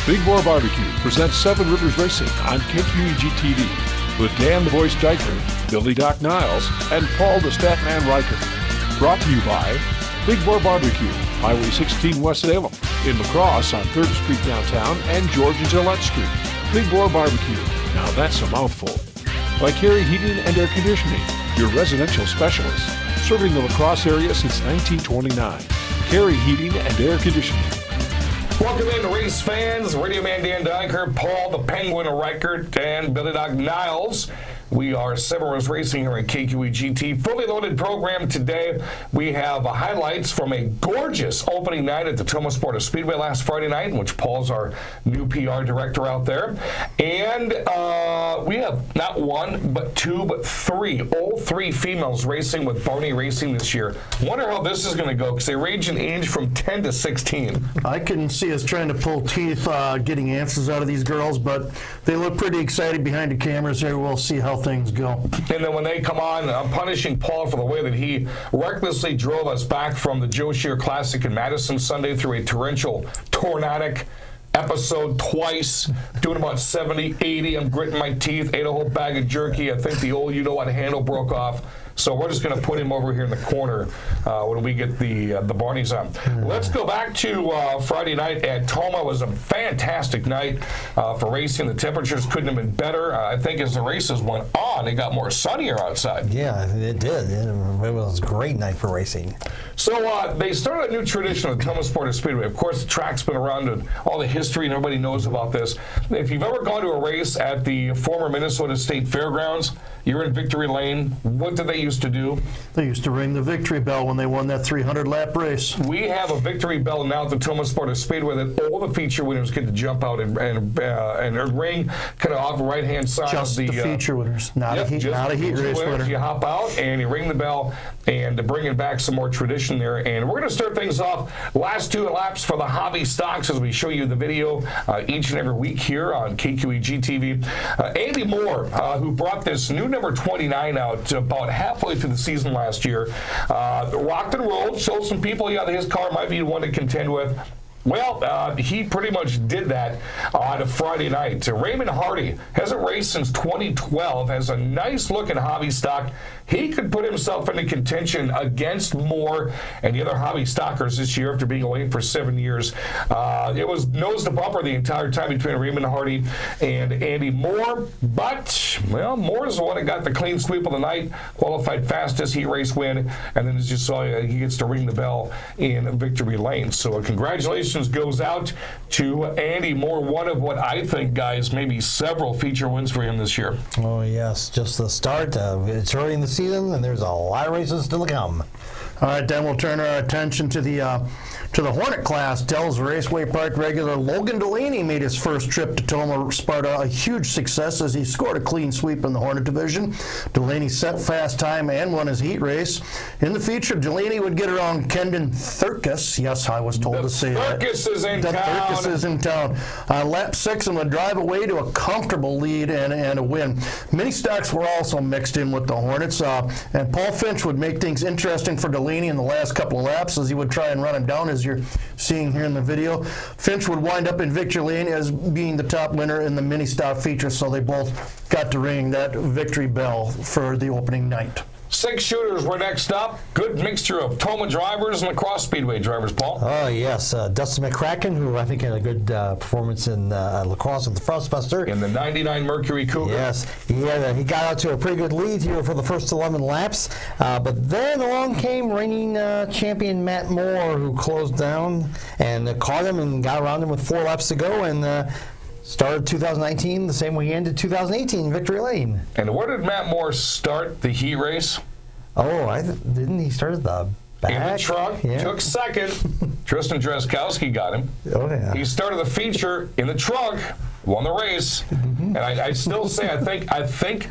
Big Boar Barbecue presents Seven Rivers Racing on KQEG TV with Dan the Voice Dyker, Billy Doc Niles, and Paul the Statman Riker. Brought to you by Big Boar Barbecue, Highway 16 West Salem, in La Crosse on 3rd Street downtown and George and Gillette Street. Big Boar Barbecue, now that's a mouthful. By Carey Heating and Air Conditioning, your residential specialist, serving the La Crosse area since 1929. Carey Heating and Air Conditioning. Welcome in, race fans. Radio Man Dan Dyker, Paul the Penguin Reichert, and Billy Doc Niles. We are Seven Rivers Racing here at KQEG. Fully loaded program today. We have highlights from a gorgeous opening night at the Tomah Sparta Speedway last Friday night, in which Paul's our new PR director out there. And we have not one, but two, but three. All three females racing with Barney Racing this year. Wonder how this is going to go, because they range in age from 10 to 16. I can see us trying to pull teeth getting answers out of these girls, but they look pretty excited behind the cameras here. We'll see how things go. And then when they come on, I'm punishing Paul for the way that he recklessly drove us back from the Joe Shear Classic in Madison Sunday through a tornadic episode twice, doing about 70, 80. I'm gritting my teeth, ate a whole bag of jerky. I think the old you-know-what handle broke off. So we're just going to put him over here in the corner when we get the Barneys on. Let's go back to Friday night at Tomah. It was a fantastic night for racing. The temperatures couldn't have been better. I think as the races went on, it got more sunnier outside. Yeah, it did. It was a great night for racing. So they started a new tradition at the Tomah Sparta Speedway. Of course, the track's been around and all the history, and everybody knows about this. If you've ever gone to a race at the former Minnesota State Fairgrounds, you're in Victory Lane. What did they used to do? They used to ring the victory bell when they won that 300-lap race. We have a victory bell now at the Tomah Sparta Speedway that all the feature winners get to jump out and ring kind of off the right-hand side. Just of the feature winners, not a heat race winner. You hop out and you ring the bell and to bring it back some more tradition there. And we're going to start things off last two laps for the hobby stocks as we show you the video each and every week here on KQEG TV. Andy Moore, who brought this new number 29 out about halfway through the season last year, rocked and rolled, showed some people, his car might be the one to contend with. Well, he pretty much did that on a Friday night. Raymond Hardy hasn't raced since 2012, has a nice-looking hobby stock. He could put himself into contention against Moore and the other hobby stockers this year after being away for 7 years. It was nose to bumper the entire time between Raymond Hardy and Andy Moore, but, well, Moore's the one that got the clean sweep of the night, qualified fastest heat race win, and then as you saw, he gets to ring the bell in victory lane. So congratulations goes out to Andy Moore, one of what I think, guys, maybe several feature wins for him this year. Oh, yes, just the start. It's early in the season, and there's a lot of races still to come. All right, then we'll turn our attention to the Hornet class. Dells Raceway Park regular Logan Delaney made his first trip to Tomah Sparta a huge success as he scored a clean sweep in the Hornet division. Delaney set fast time and won his heat race. In the feature, Delaney would get around Kendon Thurkis. Yes, I was told to say that. Thurkis is in town. Thurkis is in town. Lap 6 and would drive away to a comfortable lead and a win. Mini stocks were also mixed in with the Hornets, and Paul Finch would make things interesting for Delaney in the last couple of laps as he would try and run him down, as you're seeing here in the video. Finch would wind up in victory lane as being the top winner in the mini stock feature, so they both got to ring that victory bell for the opening night. 6 shooters were next up. Good mixture of Tomah drivers and La Crosse Speedway drivers, Paul. Oh, yes. Dustin McCracken, who I think had a good performance in La Crosse with the Frostbuster. In the 99 Mercury Cougar. Yes. He got out to a pretty good lead here for the first 11 laps. But then along came reigning champion Matt Moore, who closed down and caught him and got around him with 4 laps to go. And started 2019 the same way he ended 2018, victory lane. And where did Matt Moore start the heat race? Oh, didn't he start at the back? In the trunk, yeah. Took second. Tristan Dreskowski got him. Oh, yeah. He started the feature in the trunk, won the race. And I still say, I think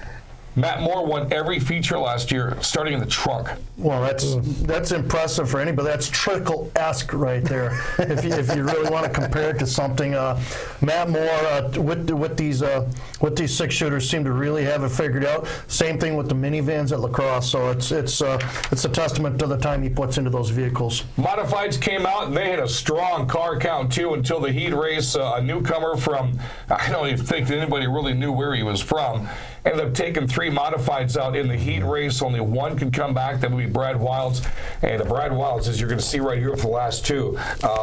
Matt Moore won every feature last year, starting in the trunk. Well, that's impressive for anybody. That's trickle-esque right there. if you really want to compare it to something, Matt Moore with these 6-shooters seem to really have it figured out. Same thing with the minivans at Lacrosse. So it's a testament to the time he puts into those vehicles. Modifieds came out and they had a strong car count too until the heat race. A newcomer from, I don't even think anybody really knew where he was from, ended up taking 3 modifieds out in the heat race. Only one could come back. That would be Brad Wilds. And Brad Wilds, as you're going to see right here for the last 2,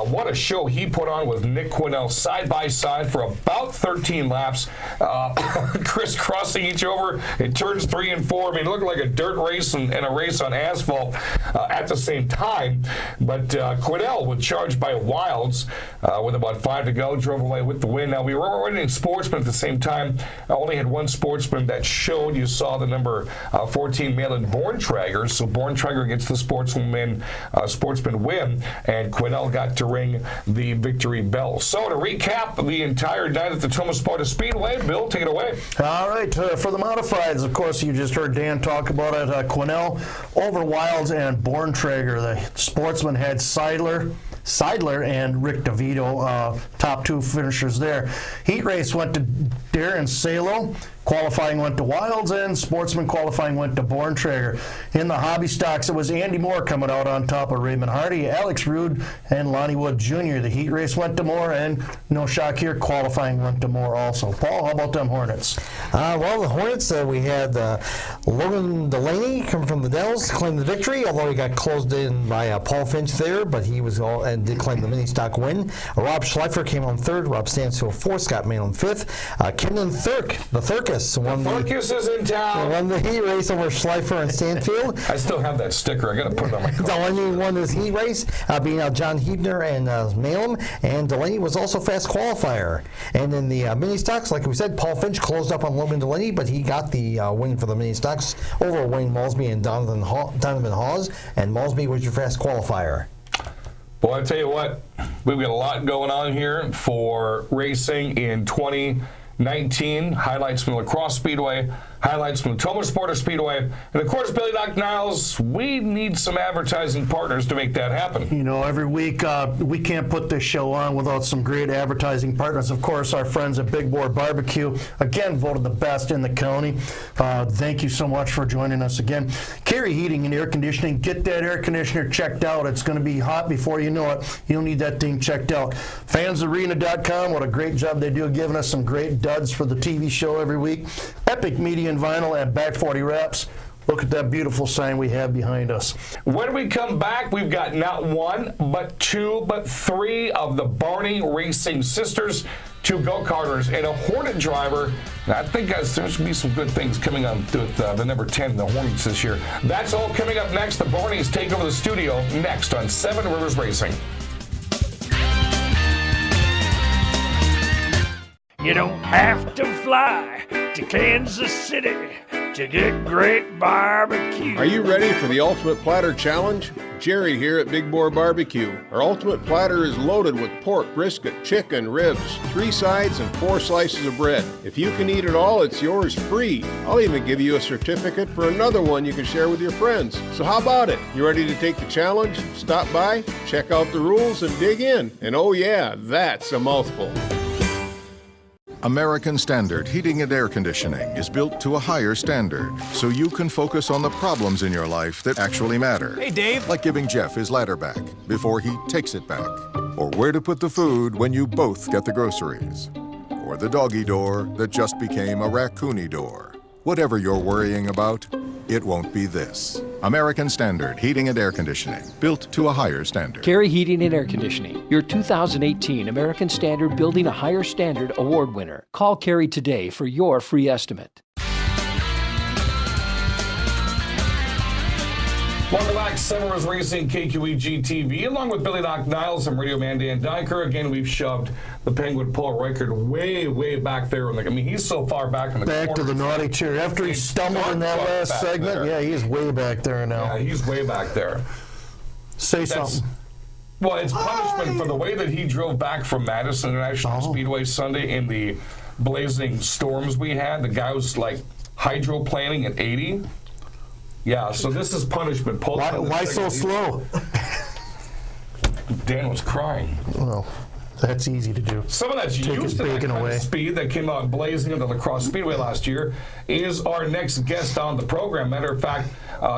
what a show he put on with Nick Quinnell side by side for about 13 laps, crisscrossing each over. It turns 3 and 4. I mean, it looked like a dirt race and a race on asphalt at the same time. But Quinnell was charged by Wilds with about 5 to go, drove away with the win. Now, we were running sportsmen at the same time. I only had one sportsman that showed. You saw the number 14 Malin Borntrager. So Borntrager gets the sportsman win, and Quinnell got to ring the victory bell. So to recap the entire night at the Tomah Sparta Speedway, Bill, take it away. All right, for the modifieds, of course, you just heard Dan talk about it. Quinnell over Wilds and Borntrager. The sportsman had Seidler and Rick DeVito, top 2 finishers there. Heat race went to Darren Salo. Qualifying went to Wilds, and sportsman qualifying went to Borntrager. In the hobby stocks, it was Andy Moore coming out on top of Raymond Hardy, Alex Rude, and Lonnie Wood Jr. The heat race went to Moore, and no shock here, qualifying went to Moore also. Paul, how about them Hornets? Well, the Hornets, we had Logan Delaney come from the Dells, claim the victory, although he got closed in by Paul Finch there, but he was and did claim the mini stock win. Rob Schleifer came on 3rd, Rob Stansfield 4th, Scott Malin 5th. Kenyon Thurk, the Thurkus, won Thurkus is in town. Won the heat race over Schleifer and Stanfield. I still have that sticker. I got to put it on my car. Delaney won this heat race, beating out John Hebner and Malin, and Delaney was also fast qualifier. And in the mini stocks, like we said, Paul Finch closed up on Logan Delaney, but he got the win for the mini stocks over Wayne Malsby and Donovan Hawes, and Malsby was your fast qualifier. Boy, I tell you what, we've got a lot going on here for racing in 2019. Highlights from the Lacrosse Speedway, highlights from the Tomah Sparta Speedway, and of course, Billy Doc Niles, we need some advertising partners to make that happen. You know, every week we can't put this show on without some great advertising partners. Of course, our friends at Big Boar Barbecue, again, voted the best in the county. Thank you so much for joining us again. Carey Heating and Air Conditioning, get that air conditioner checked out. It's going to be hot before you know it. You'll need that thing checked out. Fansarena.com, what a great job they do giving us some great duds for the TV show every week. Epic Media and Vinyl at Back 40 Wraps. Look at that beautiful sign we have behind us. When we come back, we've got not 1, but 2, but 3 of the Barney Racing sisters, 2 go-karters, and a Hornet driver. And I think there's going to be some good things coming on with the number 10, the Hornets this year. That's all coming up next. The Barneys take over the studio next on 7 Rivers Racing. You don't have to fly to Kansas City to get great barbecue. Are you ready for the Ultimate Platter Challenge? Jerry here at Big Boar Barbecue. Our Ultimate Platter is loaded with pork, brisket, chicken, ribs, 3 sides, and 4 slices of bread. If you can eat it all, it's yours free. I'll even give you a certificate for another one you can share with your friends. So how about it? You ready to take the challenge? Stop by, check out the rules, and dig in. And oh yeah, that's a mouthful. American Standard Heating and Air Conditioning is built to a higher standard, so you can focus on the problems in your life that actually matter. Hey, Dave. Like giving Jeff his ladder back before he takes it back. Or where to put the food when you both get the groceries. Or the doggy door that just became a raccoony door. Whatever you're worrying about, it won't be this. American Standard Heating and Air Conditioning, built to a higher standard. Carey Heating and Air Conditioning, your 2018 American Standard Building a Higher Standard Award winner. Call Carey today for your free estimate. Welcome back, Summers Racing, KQEG TV, along with Billy Doc Niles and Radio Man Dan Dyker. Again, we've shoved the Penguin Paul Reichert way back there. I mean, he's so far back in the back corner. To the naughty chair. After he stumbled in that last segment, yeah, he's way back there now. Yeah, he's way back there. Say something. Well, it's punishment for the way that he drove back from Madison International Speedway Sunday in the blazing storms we had. The guy was like hydroplaning at 80. Yeah, so this is punishment. Paul, Why so slow? Dan was crying. Well, that's easy to do. Someone that's Take used his to that bacon kind away. of speed that came out blazing at the Lacrosse Speedway last year is our next guest on the program. Matter of fact,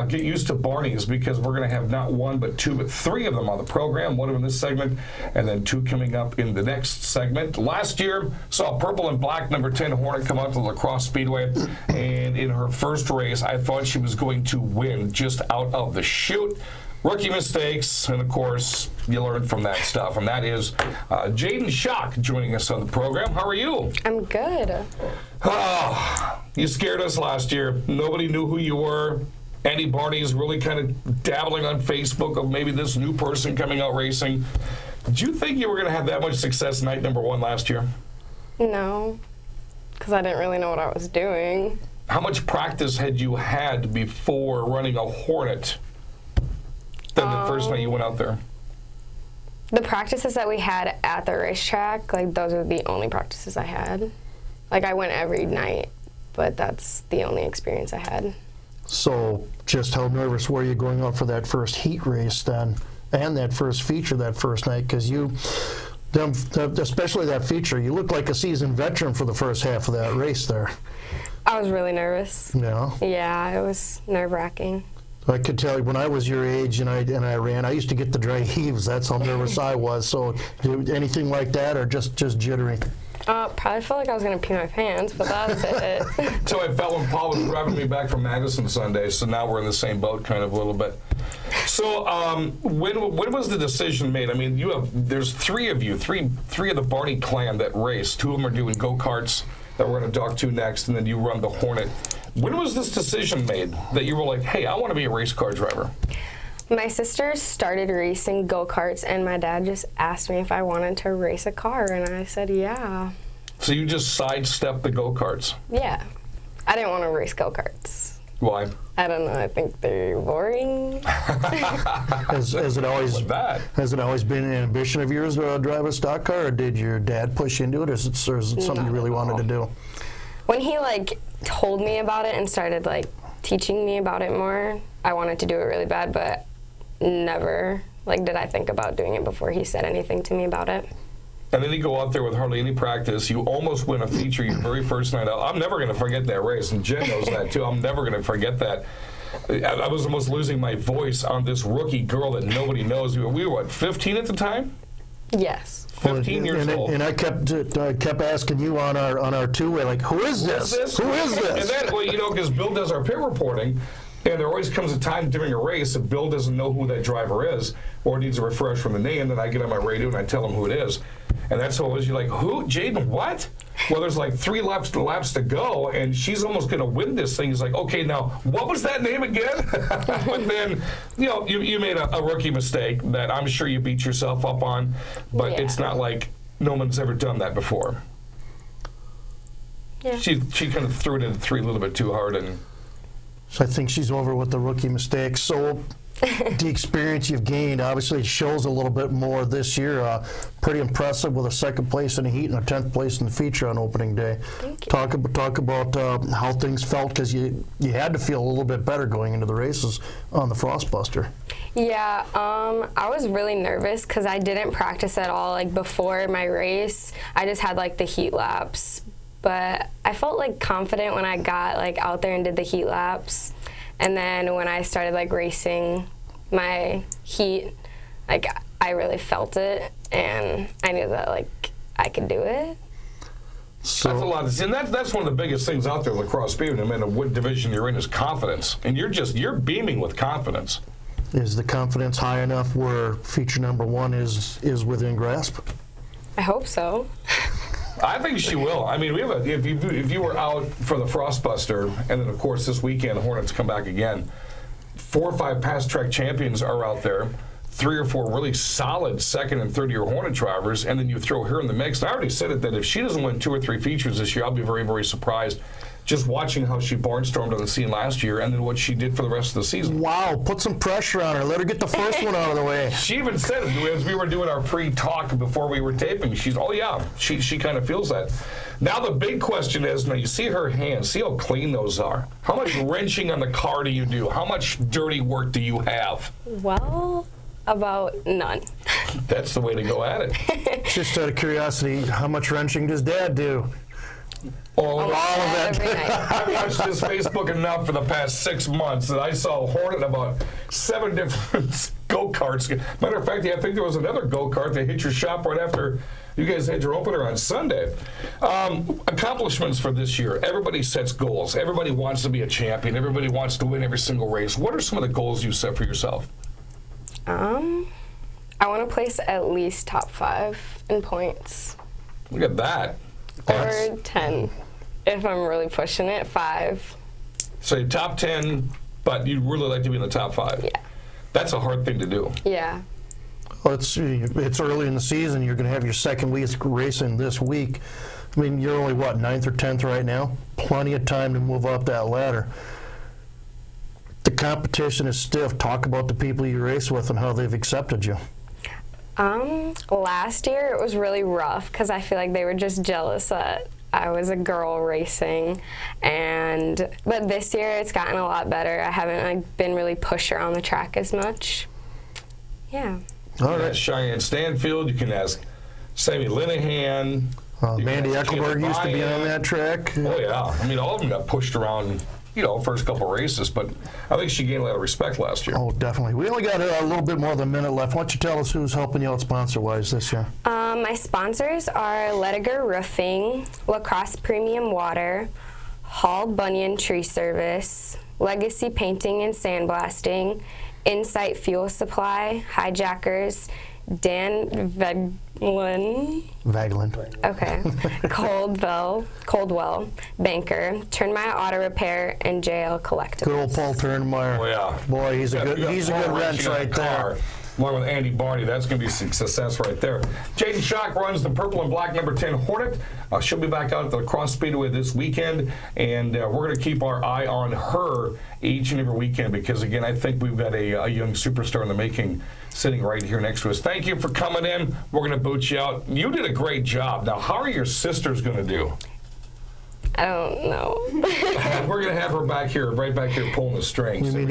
get used to Barney's because we're going to have not one, but two, but three of them on the program. One of them in this segment, and then two coming up in the next segment. Last year, saw purple and black number 10 Hornet come out to the Lacrosse Speedway, and in her first race, I thought she was going to win just out of the chute. Rookie mistakes, and of course, you learn from that stuff. And that is Jaydin Schock joining us on the program. How are you? I'm good. Oh, you scared us last year. Nobody knew who you were. Andy Barney is really kind of dabbling on Facebook of maybe this new person coming out racing. Did you think you were going to have that much success night number 1 last year? No, because I didn't really know what I was doing. How much practice had you had before running a Hornet than the first night you went out there? The practices that we had at the racetrack, like those are the only practices I had. Like I went every night, but that's the only experience I had. So just how nervous were you going out for that first heat race then, and that first feature that first night? Because especially that feature, you looked like a seasoned veteran for the first half of that race there. I was really nervous. Yeah. Yeah, it was nerve-wracking. I could tell you when I was your age and I ran, I used to get the dry heaves. That's how nervous I was. So anything like that or just jittery? Probably felt like I was going to pee my pants, but that's it. So I felt when Paul was driving me back from Madison Sunday, so now we're in the same boat kind of a little bit. So when was the decision made? I mean, there's three of you, three of the Barney clan that race. 2 of them are doing go-karts that we're going to talk to next, and then you run the Hornet. When was this decision made that you were like, hey, I want to be a race car driver? My sister started racing go-karts, and my dad just asked me if I wanted to race a car, and I said, yeah. So you just sidestepped the go-karts? Yeah. I didn't want to race go-karts. Why? I don't know. I think they're boring. Has it always been an ambition of yours to drive a stock car, or did your dad push you into it, or is it something you really wanted to do? When he told me about it and started teaching me about it more, I wanted to do it really bad, but never did I think about doing it before he said anything to me about it. And then you go out there with hardly any practice. You almost win a feature your very first night out. I'm never going to forget that race, and Jen knows that too. I'm never going to forget that. I was almost losing my voice on this rookie girl that nobody knows. We were what, 15 at the time? Yes. 15 years old. And I kept asking you on our two-way, who is this? Who is this? And then, because Bill does our pit reporting, and there always comes a time during a race that Bill doesn't know who that driver is or needs a refresh from the name, then I get on my radio and I tell him who it is. And that's how it was. You're like, who? Jaydin, what? Well, there's 3 laps to go, and she's almost going to win this thing. He's like, okay, now, what was that name again? But then, you made a rookie mistake that I'm sure you beat yourself up on, but It's not like no one's ever done that before. Yeah. She kind of threw it into 3 a little bit too hard, and So I think she's over with the rookie mistakes. So the experience you've gained obviously shows a little bit more this year. Pretty impressive with a 2nd place in the heat and a 10th place in the feature on opening day. Thank you. Talk about how things felt, because you had to feel a little bit better going into the races on the Frostbuster. Yeah, I was really nervous because I didn't practice at all before my race. I just had the heat laps. But I felt confident when I got out there and did the heat laps. And then when I started racing my heat, I really felt it, and I knew that I could do it. So that's a lot. And that's one of the biggest things out there, Lacrosse Speedway, no matter what division you're in, is confidence. And you're beaming with confidence. Is the confidence high enough where feature number 1 is within grasp? I hope so. I think she will. I mean, if you were out for the Frostbuster, and then of course this weekend Hornets come back again, 4 or 5 past track champions are out there, 3 or 4 really solid 2nd and 3rd year Hornet drivers, and then you throw her in the mix. And I already said it that if she doesn't win 2 or 3 features this year, I'll be very, very surprised. just watching how she barnstormed on the scene last year and then what she did for the rest of the season. Wow, put some pressure on her. Let her get the first one out of the way. She even said it as we were doing our pre-talk before we were taping. She's, oh yeah, she kind of feels that. Now the big question is, now you see her hands, see how clean those are. How much wrenching on the car do you do? How much dirty work do you have? Well, about none. That's the way to go at it. Just out of curiosity, how much wrenching does Dad do? All of Every night. I've watched this Facebook enough for the past 6 months that I saw Hornet about 7 different go-karts. Matter of fact, I think there was another go-kart that hit your shop right after you guys had your opener on Sunday. Accomplishments for this year. Everybody sets goals. Everybody wants to be a champion. Everybody wants to win every single race. What are some of the goals you set for yourself? I want to place at least top 5 in points. Look at that. Or 10, if I'm really pushing it, 5. So you're top 10, but you'd really like to be in the top 5. Yeah. That's a hard thing to do. Yeah. Well, it's early in the season. You're going to have your second week racing this week. I mean, you're only, what, 9th or 10th right now? Plenty of time to move up that ladder. The competition is stiff. Talk about the people you race with and how they've accepted you. Last year it was really rough because I feel like they were just jealous that I was a girl racing, but this year it's gotten a lot better. I haven't been really pushed around the track as much. Yeah. All right. Cheyenne Stanfield. You can ask Sammy Linehan. Mandy Eckelberg used to be on that track. Oh yeah. I mean, all of them got pushed around. First couple races, but I think she gained a lot of respect last year. Oh, definitely. We only got a little bit more than a minute left. Why don't you tell us who's helping you out sponsor-wise this year? My sponsors are Lediger Roofing, Lacrosse Premium Water, Hall Bunyan Tree Service, Legacy Painting and Sandblasting, Insight Fuel Supply, Hijackers, Dan Vagland. Okay. Coldwell, Banker, Turnmeyer Auto Repair, and JL Collectibles. Good old Paul Turnmeyer. Oh yeah. Boy, he's a good wrench right there. Along with Andy Barney, that's going to be a success right there. Jaydin Schock runs the purple and black number 10 Hornet. She'll be back out at the Lacrosse Speedway this weekend, and we're going to keep our eye on her each and every weekend because, again, I think we've got a young superstar in the making sitting right here next to us. Thank you for coming in. We're going to boot you out. You did a great job. Now, how are your sisters going to do? I don't know. We're going to have her right back here pulling the strings. We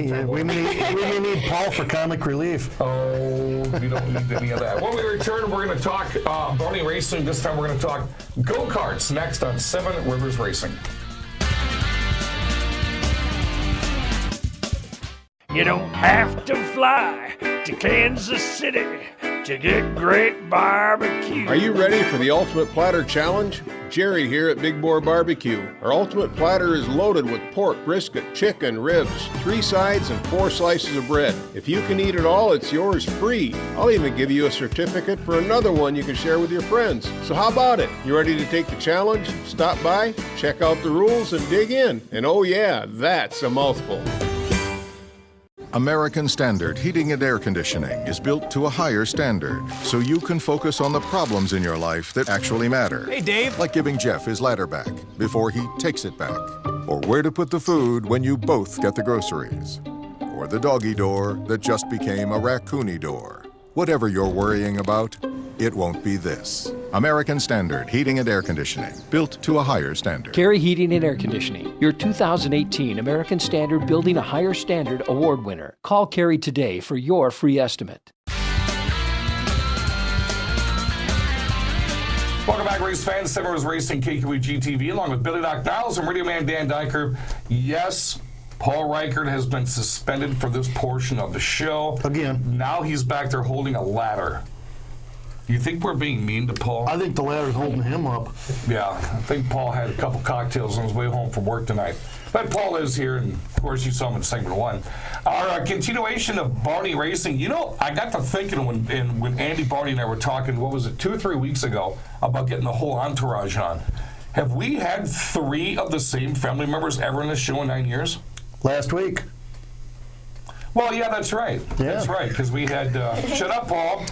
may need Paul for comic relief. Oh, we don't need any of that. When we return, we're going to talk Barney Racing. This time we're going to talk go-karts next on 7 Rivers Racing. You don't have to fly to Kansas City to get great barbecue. Are you ready for the Ultimate Platter Challenge? Jerry here at Big Boar Barbecue. Our Ultimate Platter is loaded with pork, brisket, chicken, ribs, 3 sides, and 4 slices of bread. If you can eat it all, it's yours free. I'll even give you a certificate for another one you can share with your friends. So how about it? You ready to take the challenge? Stop by, check out the rules, and dig in. And oh yeah, that's a mouthful. American Standard Heating and Air Conditioning is built to a higher standard, so you can focus on the problems in your life that actually matter. Hey, Dave. Like giving Jeff his ladder back before he takes it back. Or where to put the food when you both get the groceries. Or the doggy door that just became a raccoony door. Whatever you're worrying about, it won't be this. American Standard Heating and Air Conditioning, built to a higher standard. Carey Heating and Air Conditioning, your 2018 American Standard Building a Higher Standard Award winner. Call Carey today for your free estimate. Welcome back, race fans. 7 Rivers Racing, KQEG TV, along with Billy Doc Niles and Radio Man Dan Diker. Yes, Paul Reichert has been suspended for this portion of the show. Again. Now he's back there holding a ladder. You think we're being mean to Paul? I think the ladder's holding him up. Yeah, I think Paul had a couple cocktails on his way home from work tonight. But Paul is here, and of course you saw him in segment 1. Our continuation of Barney Racing. You know, I got to thinking when Andy Barney and I were talking, what was it, 2 or 3 weeks ago, about getting the whole entourage on. Have we had 3 of the same family members ever in this show in 9 years? Last week. Well, yeah, that's right. Yeah. That's right, because we had, shut up, Paul.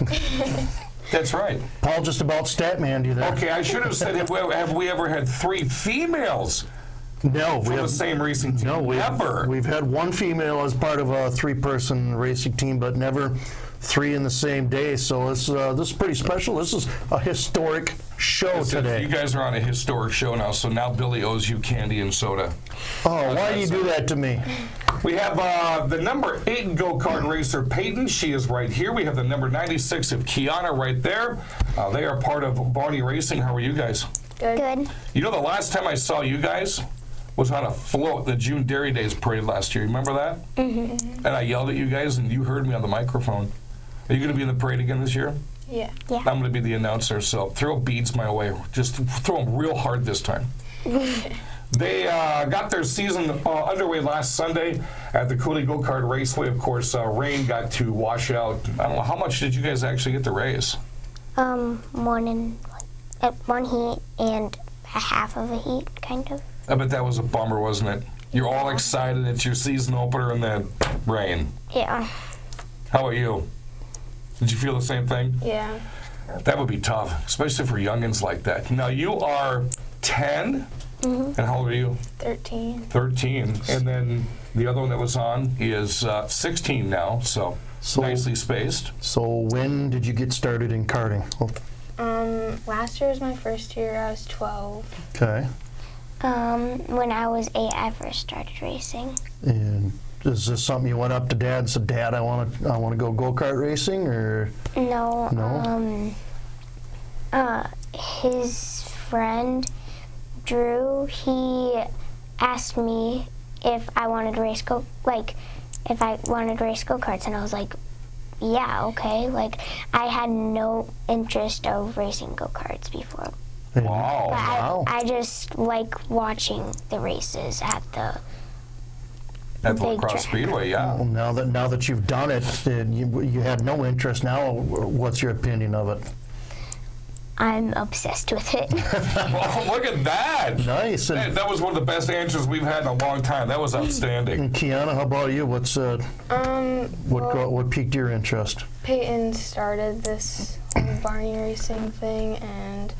That's right. Paul just about Statman you there. Okay, I should have said, have we ever had 3 females No, from the same racing team? No, Never. We've had one female as part of a 3-person racing team, but never 3 in the same day. So this is pretty special. This is a historic show today. You guys are on a historic show now, so now Billy owes you candy and soda. Oh, why do you do that to me? We have the number 8 go-kart racer, Paityn. She is right here. We have the number 96 of Keanna right there. They are part of Barney Racing. How are you guys? Good. You know, the last time I saw you guys was on a float, the June Dairy Days parade last year. You remember that? Mm-hmm. And I yelled at you guys, and you heard me on the microphone. Are you going to be in the parade again this year? Yeah. I'm going to be the announcer, so throw beads my way. Just throw them real hard this time. They got their season underway last Sunday at the Cooley Go-Kart Raceway. Of course, rain got to wash out. I don't know, how much did you guys actually get to race? One heat and a half of a heat, kind of. I bet that was a bummer, wasn't it? You're all excited, it's your season opener, and then rain. Yeah. How about you? Did you feel the same thing? Yeah. That would be tough, especially for youngins like that. Now, you are 10, and how old are you? 13. 13, and then the other one that was on is 16 now, so nicely spaced. So when did you get started in karting? Last year was my first year. I was 12. Okay. When I was 8, I first started racing. And is this something you went up to Dad and said, Dad, I want to go-kart racing, or? No. His friend, Drew, he asked me if I wanted to race if I wanted to race go-karts, and I was like, yeah, okay. Like, I had no interest of racing go-karts before. Wow. I just like watching the races at the Lacrosse Speedway, yeah. Well, now that you've done it, you had no interest. Now, what's your opinion of it? I'm obsessed with it. Well, look at that. Nice. Hey, that was one of the best answers we've had in a long time. That was outstanding. And Keanna, how about you? What's what piqued your interest? Paityn started this Barney racing thing, and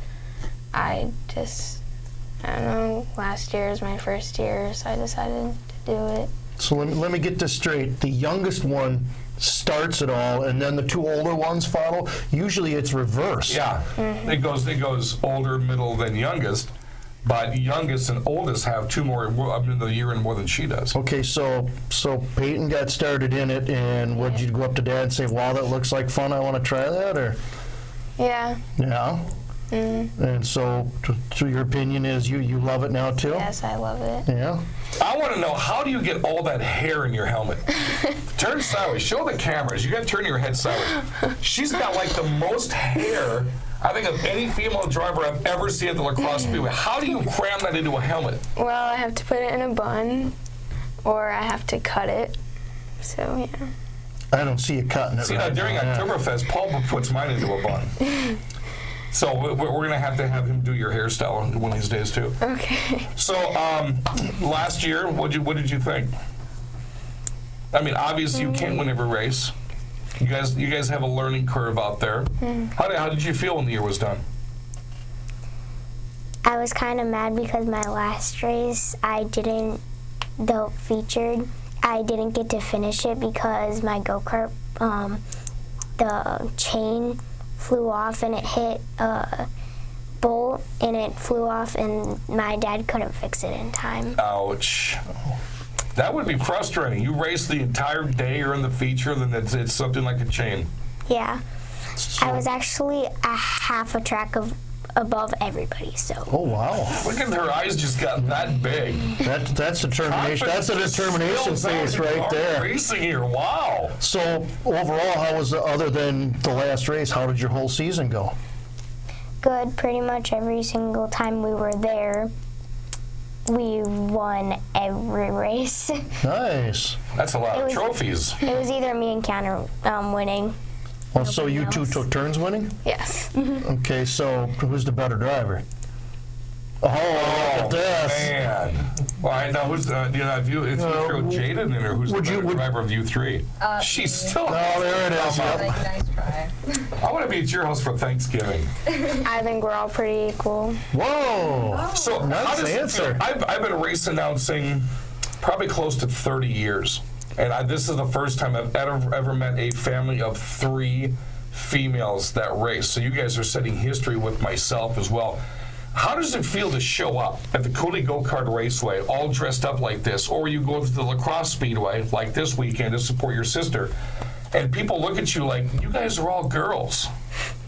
I don't know, last year is my first year, so I decided to do it. So let me get this straight. The youngest one starts it all, and then the 2 older ones follow. Usually it's reverse. Yeah, it goes older, middle, then youngest. But youngest and oldest have 2 more the year and more than she does. Okay, so Paityn got started in it, and would you go up to Dad and say, "Wow, that looks like fun. I want to try that," or? Yeah. Yeah. And so your opinion is you love it now too? Yes, I love it. Yeah. I want to know, how do you get all that hair in your helmet? Turn sideways. Show the cameras. You got to turn your head sideways. She's got like the most hair, I think, of any female driver I've ever seen at the Lacrosse Speedway. How do you cram that into a helmet? Well, I have to put it in a bun, or I have to cut it. So, yeah. I don't see you cutting it. See, right now during now. Oktoberfest, Paul puts mine into a bun. So we're going to have him do your hairstyle one of these days too. Okay. So last year, what did you think? I mean, obviously you can't win every race. You guys have a learning curve out there. How did you feel when the year was done? I was kind of mad because my last race, I didn't get to finish it because my go-kart, the chain flew off and it hit a bolt and it flew off, and my dad couldn't fix it in time. Ouch. That would be frustrating. You race the entire day, you're in the feature, then it's something like a chain. Yeah. I was actually a half a track above everybody, so. Oh, wow. Look at her eyes just got that big. That's determination. That's a determination face right there. Racing here, wow. So overall, how was other than the last race? How did your whole season go? Good. Pretty much every single time we were there, we won every race. Nice. That's a lot of trophies. It was either me and Keanna winning. Well, so you two took turns winning? Yes. Okay, so who's the better driver? Oh, look at this. Man. Well, I know who's, if you throw Jaydin in her, who's the better driver of you 3? She's still. Oh, there it is. Nice try. I want to be at your house for Thanksgiving. I think we're all pretty equal. Whoa! So Nice how does it answer. feel? I've been race announcing probably close to 30 years. And this is the first time I've ever met a family of 3 females that race. So you guys are setting history with myself as well. How does it feel to show up at the Cooley Go-Kart Raceway all dressed up like this, or you go to the Lacrosse Speedway like this weekend to support your sister, and people look at you like, you guys are all girls.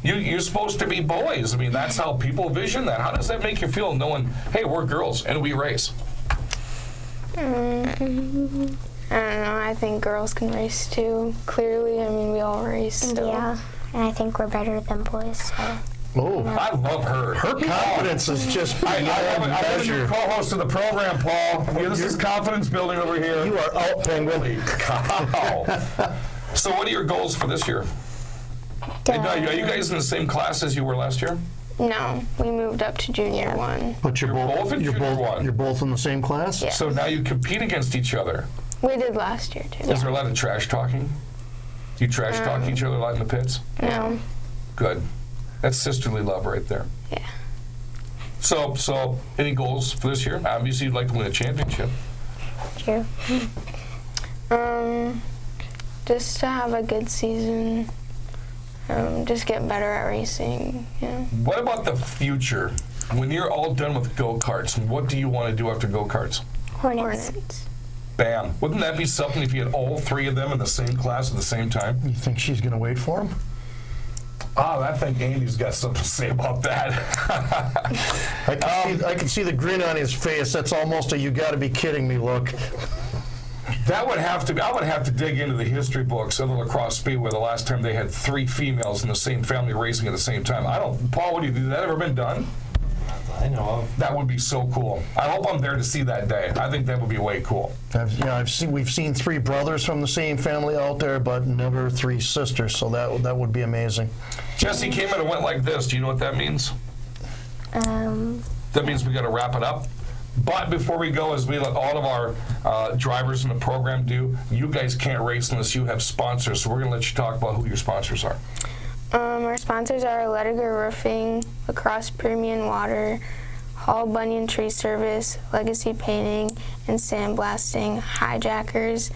You're supposed to be boys. I mean, that's how people vision that. How does that make you feel knowing, hey, we're girls and we race? I don't know. I think girls can race too. Clearly, I mean, we all race. So. Yeah, and I think we're better than boys. So. Oh, I love her. her confidence is just I beyond have a new measure. co-host of the program, Paul. This is confidence building over here. You are out, Penguin. Holy cow. So what are your goals for this year? Are you guys in the same class as you were last year? No, we moved up to junior 1. But you're both in you're junior both one. you're both in the same class. Yeah. So now you compete against each other. We did last year too. Is there a lot of trash talking? Do you trash talk each other a lot in the pits? No. Good. That's sisterly love right there. Yeah. So any goals for this year? Obviously, you'd like to win a championship. True. Just to have a good season. Just get better at racing. Yeah. What about the future? When you're all done with go-karts, what do you want to do after go-karts? Hornets. Bam. Wouldn't that be something if you had all 3 of them in the same class at the same time? You think she's going to wait for him? I think Andy's got something to say about that. I can see the grin on his face. That's almost a "you got to be kidding me" look. I would have to dig into the history books of the Lacrosse Speedway the last time they had 3 females in the same family racing at the same time. Paul, what do you think? Has that ever been done? I know of. That would be so cool. I hope I'm there to see that day. I think that would be way cool. We've seen 3 brothers from the same family out there, but never 3 sisters. So that would be amazing. Jesse came in and went like this. Do you know what that means? That means we got to wrap it up. But before we go, as we let all of our drivers in the program do, you guys can't race unless you have sponsors. So we're going to let you talk about who your sponsors are. Our sponsors are Lediger Roofing, Lacrosse Premium Water, Hall Bunyan Tree Service, Legacy Painting and Sandblasting, Hijackers,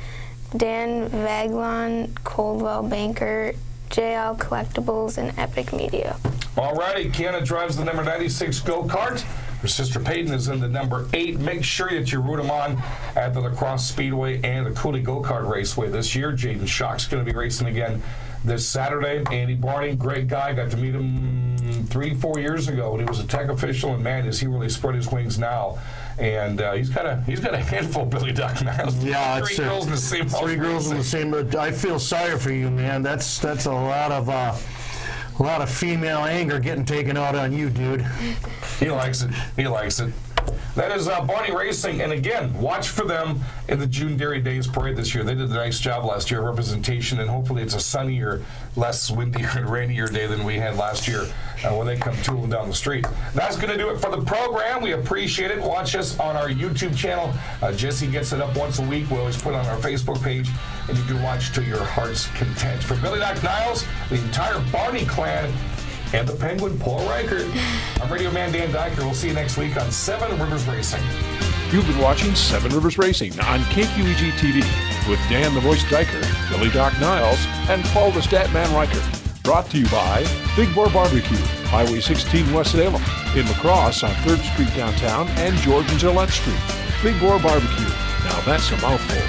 Dan Vaglon, Coldwell Banker, JL Collectibles, and Epic Media. Alrighty, Keanna drives the number 96 go-kart. Her sister Paityn is in the number 8. Make sure that you root them on at the Lacrosse Speedway and the Cooley Go-Kart Raceway this year. Jaydin Schock's going to be racing again this Saturday. Andy Barney, great guy. Got to meet him 3-4 years ago when he was a tech official, and man, does he really spread his wings now. And he's got a handful of Billy Duck Niles. Yeah, 3 girls in the same house. 3 girls in the same. I feel sorry for you, man. That's a lot of female anger getting taken out on you, dude. He likes it. He likes it. That is Barney Racing, and again, watch for them in the June Dairy Days Parade this year. They did a nice job last year, representation, and hopefully it's a sunnier, less windier and rainier day than we had last year when they come tooling down the street. That's going to do it for the program. We appreciate it. Watch us on our YouTube channel. Jesse gets it up once a week. We always put it on our Facebook page, and you can watch to your heart's content. For Billy Doc Niles, the entire Barney clan, and the Penguin, Paul Reichert, I'm Radio Man Dan Dyker. We'll see you next week on 7 Rivers Racing. You've been watching 7 Rivers Racing on KQEG TV with Dan the Voice Dyker, Billy Doc Niles, and Paul the Statman Reichert. Brought to you by Big Boar Barbecue, Highway 16 West Salem, in La Crosse on 3rd Street downtown and George and Gillette Street. Big Boar Barbecue, now that's a mouthful.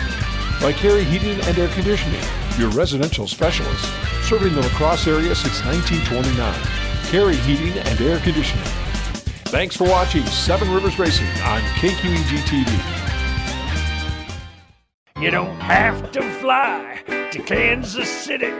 By Carey Heating and Air Conditioning, your residential specialist, serving the La Crosse area since 1929. Carey Heating and Air Conditioning. Thanks for watching 7 Rivers Racing on KQEG TV. You don't have to fly to Kansas City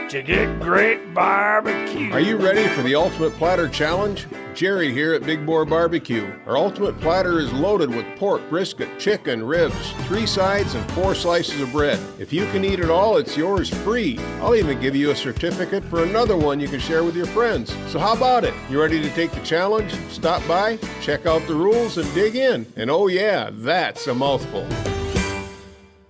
to get great barbecue. Are you ready for the Ultimate Platter Challenge? Jerry here at Big Boar Barbecue. Our Ultimate Platter is loaded with pork, brisket, chicken, ribs, 3 sides, and 4 slices of bread. If you can eat it all, it's yours free. I'll even give you a certificate for another one you can share with your friends. So how about it? You ready to take the challenge? Stop by, check out the rules, and dig in. And oh yeah, that's a mouthful.